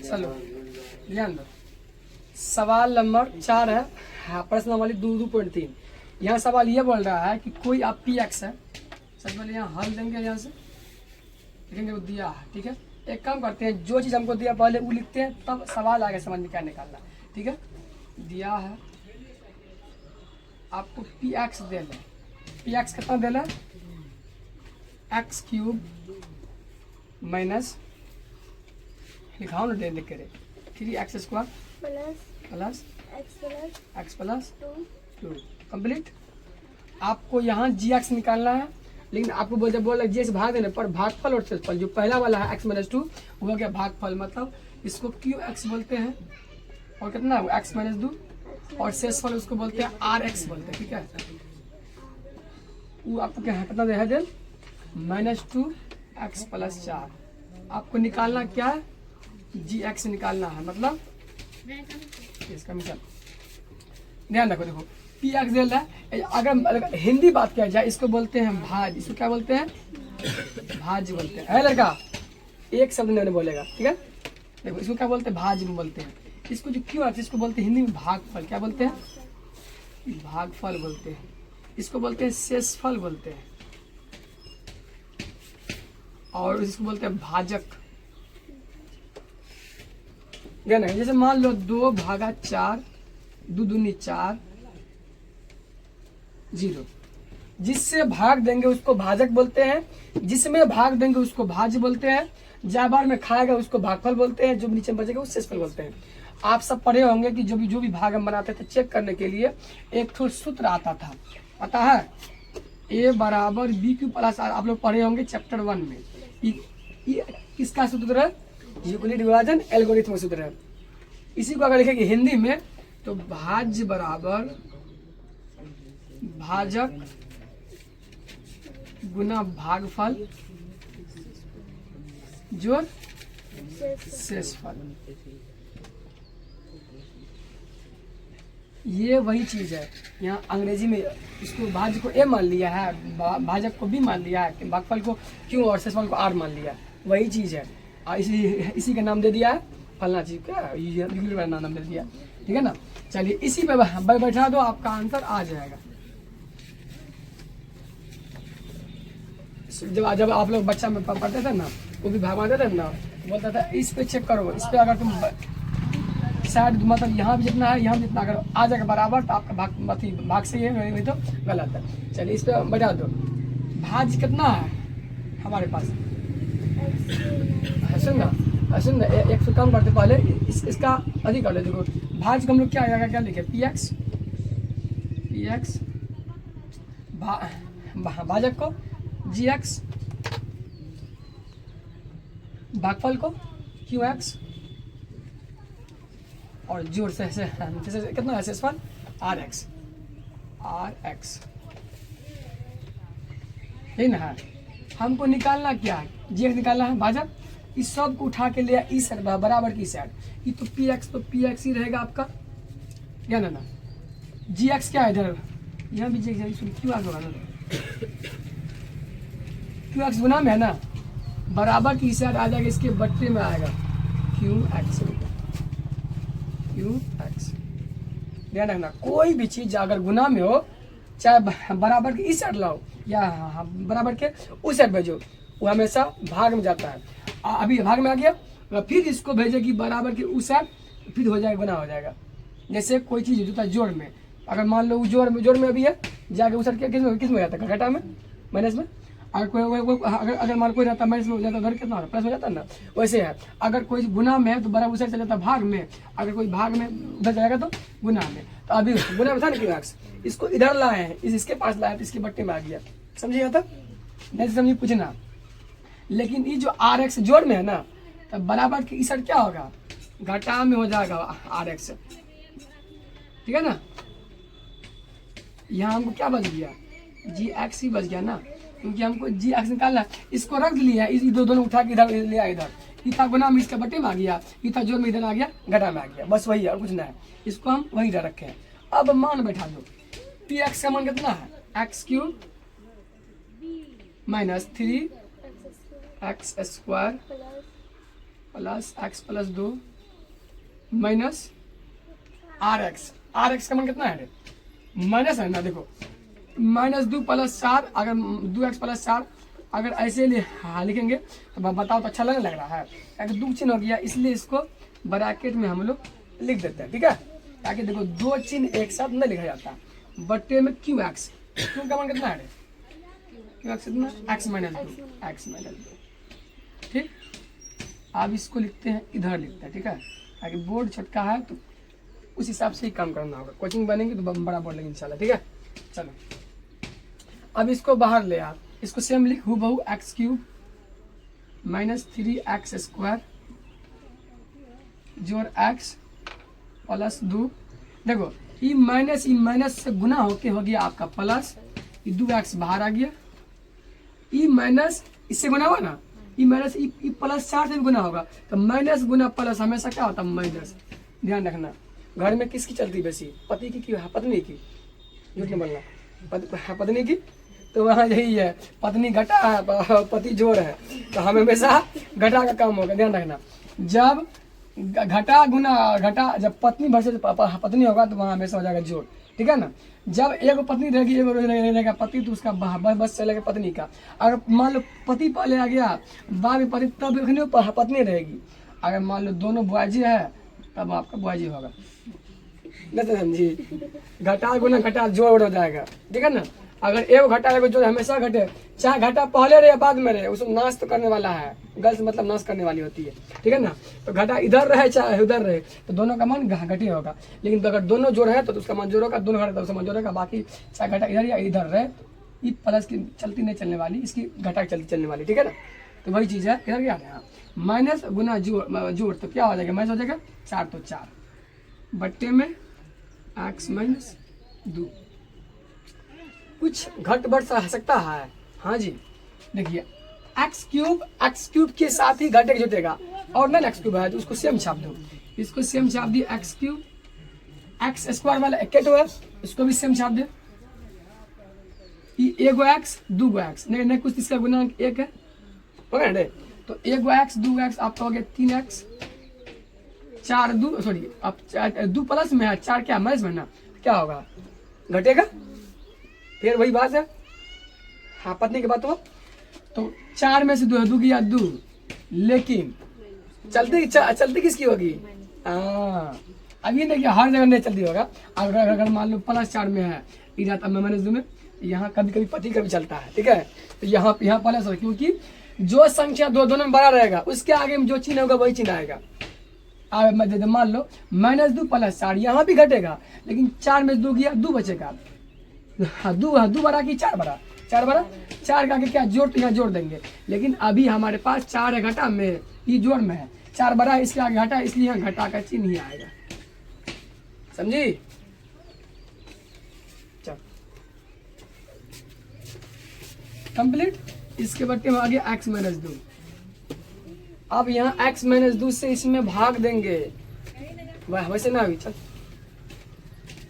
चलो ध्यान दो, सवाल नंबर 4 है, हाँ, प्रश्न नंबर 2.3। यहाँ सवाल ये बोल रहा है कि कोई आप पी एक्स है, सबसे पहले यहाँ हल देंगे, यहाँ से लिखेंगे वो दिया है, ठीक है। एक काम करते हैं, जो चीज़ हमको दिया पहले वो लिखते हैं, तब सवाल आगे समझ में क्या निकालना, ठीक है। दिया है आपको पी एक्स दे लें, पी एक्स कितना दे लें, एक्स क्यूब माइनस लिखाओ ना, दे लिख के 3x square plus x plus 2 complete. आपको यहाँ जी एक्स निकालना है, लेकिन आपको जब बोला जी एक्स भाग देने पर भागफल और शेषफल, जो पहला वाला है x-2 वो क्या भागफल, मतलब इसको क्यू एक्स बोलते हैं, और कितना है x-2, और शेषफल उसको बोलते हैं आर एक्स बोलते हैं, ठीक है। वो आपको क्या है, कितना है देन -2x + 4। आपको निकालना क्या है, जी एक्स निकालना है, मतलब इसका मिसाल ध्यान रखो। देखो पी एक्स दे रहा है, अगर हिंदी बात किया जाए इसको बोलते हैं भाज, इसको क्या बोलते हैं, भाज बोलते हैं, है लड़का, एक शब्द नहीं बोलेगा, ठीक है। देखो इसको क्या बोलते हैं, भाज में बोलते हैं। इसको जो क्यों आता है इसको बोलते हैं हिंदी में भागफल, क्या बोलते हैं, भागफल बोलते हैं। इसको बोलते हैं शेषफल बोलते हैं, और इसको बोलते हैं भाजक। क्या नहीं, जैसे मान लो 2/4, 2 दूनी 4, 0। जिससे भाग देंगे उसको भाजक बोलते हैं, जिसमें भाग देंगे उसको भाज बोलते हैं, जाबार में खाएगा उसको भागफल बोलते हैं, जो नीचे बचेगा उसको शेषफल बोलते हैं। आप सब पढ़े होंगे कि जो भी भाग हम बनाते थे चेक करने के लिए एक ठो सूत्र आता था, पता है, A = BQ + R। आप लोग पढ़े होंगे चैप्टर 1 में। किसका सूत्र है, यूक्लिड विभाजन एल्गोरिथम सूत्र है। इसी को अगर लिखेंगे हिंदी में तो भाज्य बराबर भाजक गुना भागफल जोड़ शेषफल। ये वही चीज है, यहाँ अंग्रेजी में इसको भाज्य को ए मान लिया है, भाजक को बी मान लिया है, भागफल को क्यों और शेषफल को आर मान लिया है, वही चीज है। इसी का नाम दे दिया है फलना चीज का, ये नाम दे दिया, ठीक है ना। चलिए इसी पे बैठा दो, आपका आंसर आ जाएगा। जब आप लोग बच्चा में पढ़ते थे ना, वो भी भाग थे ना, बोलता था इस पे चेक करो, इस पे अगर तुम साइड मतलब यहाँ भी जितना है यहाँ भी जितना अगर आ जाएगा बराबर तो आपका भाग से है, नहीं तो गलत है। चलिए इस पे बैठा दो, भाज कितना है हमारे पास, सुन ना एक से कम करते पहले इसका अधिक कर ले। देखो भाज को हम लोग क्या आएगा, क्या लिखे, पी एक्स भाजक को जी एक्स, भागफल को क्यू एक्स, और जोड़ से कितना है शेषफल आर एक्स यही ना है। हमको निकालना क्या है, जी एक्स निकालना है, भाजक। इस सब को उठा के लिया इस साइड बराबर की साइड, ये तो पी एक्स ही रहेगा आपका, क्या ना जी एक्स क्या है इधर, यहाँ भी जी एक्स क्यू एक्स होगा ना, क्यू एक्स गुना में है ना, बराबर की साइड आ जाएगा, इसके बट्टे में आएगा क्यू एक्स। ध्यान रखना, कोई भी चीज अगर गुना में हो, चाहे बराबर के इस साइड लाओ या बराबर के उस साइड भेजो, वो हमेशा भाग में जाता है। अभी भाग में आ गया, फिर इसको भेजेगी बराबर के उस साइड, फिर हो जाएगा गुना हो जाएगा। जैसे कोई चीज होता है जोड़ में, अगर मान लो जोड़ में अभी है, जाके उस साइड किस में जाता है, घटा में, माइनस में। अगर अगर मान कोई रहता है माइनस में हो जाता है, घर कितना होता है, प्लस हो जाता है ना। वैसे है, अगर कोई गुना में है तो बराबर उस साइड चला जाता है भाग में, अगर कोई भाग में उधर जाएगा तो गुना में। तो अभी गुना में था ना क्यों एक्स, इसको इधर लाए हैं, इसके पास लाए तो इसके बट्टे में आ गया, समझिएगा तब नहीं समझिए पूछना। लेकिन ये जो आर एक्स जोड़ में है ना, तब बराबर की इस साइड क्या होगा, घटा में हो जाएगा आर एक्स, ठीक है ना। यहाँ हमको क्या बच गया, जी एक्स ही बच गया ना, क्योंकि हमको जी एक्स निकालना। इसको रख लिया, इस दोनों उठा के इधर ले आया, इधर इतना गुना में इसका बट्टे में आ गया, इतना जोड़ में इधर आ गया, घटा में आ गया, बस वही है और कुछ ना है। इसको हम वही इधर रखे हैं। अब मान बैठा दो, पी एक्स का मान कितना है, x cube minus 3x² plus x + 2 minus r x का मान कितना है? माइनस है ना, देखो माइनस 2 प्लस 4, अगर 2x प्लस 4 अगर ऐसे लिखेंगे तो बताओ तो अच्छा लगने लग रहा है, अगर 2 चिन्ह हो गया, इसलिए इसको ब्रैकेट में हम लोग लिख देते हैं, ठीक है, ताकि देखो 2 चिन्ह एक साथ नहीं लिखा जाता। बट्टे में क्यू एक्स, क्यू का मान कितना है? क्यू एक्स कितना? x माइनस 2, ठीक। अब इसको लिखते हैं, इधर लिखते हैं, ठीक है, ताकि बोर्ड छोटका है तो उस हिसाब से ही काम करना होगा। कोचिंग बनेंगे तो बड़ा बोर्ड लेंगे इंशाल्लाह, ठीक है। चलो अब इसको बाहर ले आ, इसको सेम लिख, हूबहू x cube minus 3x square जोड़ x प्लस 2। देखो ये माइनस से गुना होके हो गया आपका प्लस, ये 2x बाहर आ गया, ये माइनस इससे गुना हुआ ना, ये माइनस ये प्लस 4 से भी गुना होगा, तो माइनस गुना प्लस हमेशा क्या होता है? माइनस। ध्यान रखना, घर में किसकी चलती वैसी? पति की पत्नी की? झूठ नहीं बोलना, पत्नी की। तो वहाँ यही है, पत्नी घटा है, पति जोड़ है, तो हमें हमेशा घटा का काम होगा। ध्यान रखना, जब घटा गुना घटा, जब पत्नी वर्सेस पत्नी होगा तो वहाँ हमेशा हो जाएगा जोड़, ठीक है ना। जब एक पत्नी रहेगी, एक रहेगा पति, तो उसका बस चलेगा पत्नी का। अगर मान लो पति पहले आ गया, बाद में पति, तब पत्नी रहेगी। अगर मान लो दोनों बुआजी है तब आपका बुआजी होगा, नहीं तो समझी, घटा गुना घटा जोड़ हो जाएगा, ठीक है ना। अगर एक घटा एगो जोड़ हमेशा घटे, चाहे घटा पहले रहे बाद में रहे, उसको नाश तो करने वाला है, गर्ल्स मतलब नाश करने वाली होती है, ठीक है ना। तो घटा इधर रहे चाहे उधर रहे तो दोनों का मान घटी होगा, लेकिन अगर दोनों जोड़ है तो उसका मान जोड़ होगा, दोनों घटा तो उसका मान जोड़ होगा। बाकी चाहे घटा इधर या इधर रहे, ये प्लस की चलती नहीं चलने वाली, इसकी घटा की चलती चलने वाली, ठीक है ना। तो वही चीज़ है, इधर क्या है, माइनस गुना जोड़ तो क्या हो जाएगा? माइनस हो जाएगा 4, तो 4 बट्टे में x माइनस 2। कुछ घट बढ़ सकता है, हाँ जी। देखिए एक्स क्यूब के साथ ही घटे जुटेगा, और ना एक्स क्यूब है तो उसको सेम छाप दो, इसको सेम छाप दिए, एक्स क्यूब, एक्स स्क्वायर वाला एक है, इसको भी सेम छाप दे, एगो एक्स दूगो एक्स, नहीं कुछ इसका गुणांक 1 है, हो गया ना। तो एगो एक्स दूगो एक्स आपका हो गया 3x, 4 2 सॉरी अब 2 प्लस में है 4 क्या माइनस में ना, क्या होगा? घटेगा। फिर वही बात है, हाँ पत्नी की बात हो, तो 4 में से 2 गया 2, लेकिन चलती किसकी होगी? अब ये नहीं कि हर जगह नहीं चलती होगा। अगर मान लो प्लस 4 में है, इधर माइनस 2 में, यहाँ कभी कभी पति का भी चलता है, ठीक है। तो यहाँ प्लस हो, क्योंकि जो संख्या दोनों में बड़ा रहेगा उसके आगे में जो चिन्ह होगा वही चिन्ह आएगा। मान लो -2 प्लस 4, यहाँ भी घटेगा, लेकिन 4 में 2 गया 2 बचेगा। हाँ 2 बड़ा कि 4 बड़ा? 4 बड़ा, 4 का आगे क्या जोड़, तो यहाँ जोड़ देंगे, लेकिन अभी हमारे पास 4 है घटा में, ये जोड़ में है, 4 बड़ा है इसके आगे घटा, इसलिए यहाँ घटा का चिन्ह ही आएगा, समझी? चल कंप्लीट। इसके बट्टे में आ गया x माइनस 2। अब यहाँ x माइनस 2 से इसमें भाग देंगे, वैसे ना अभी चल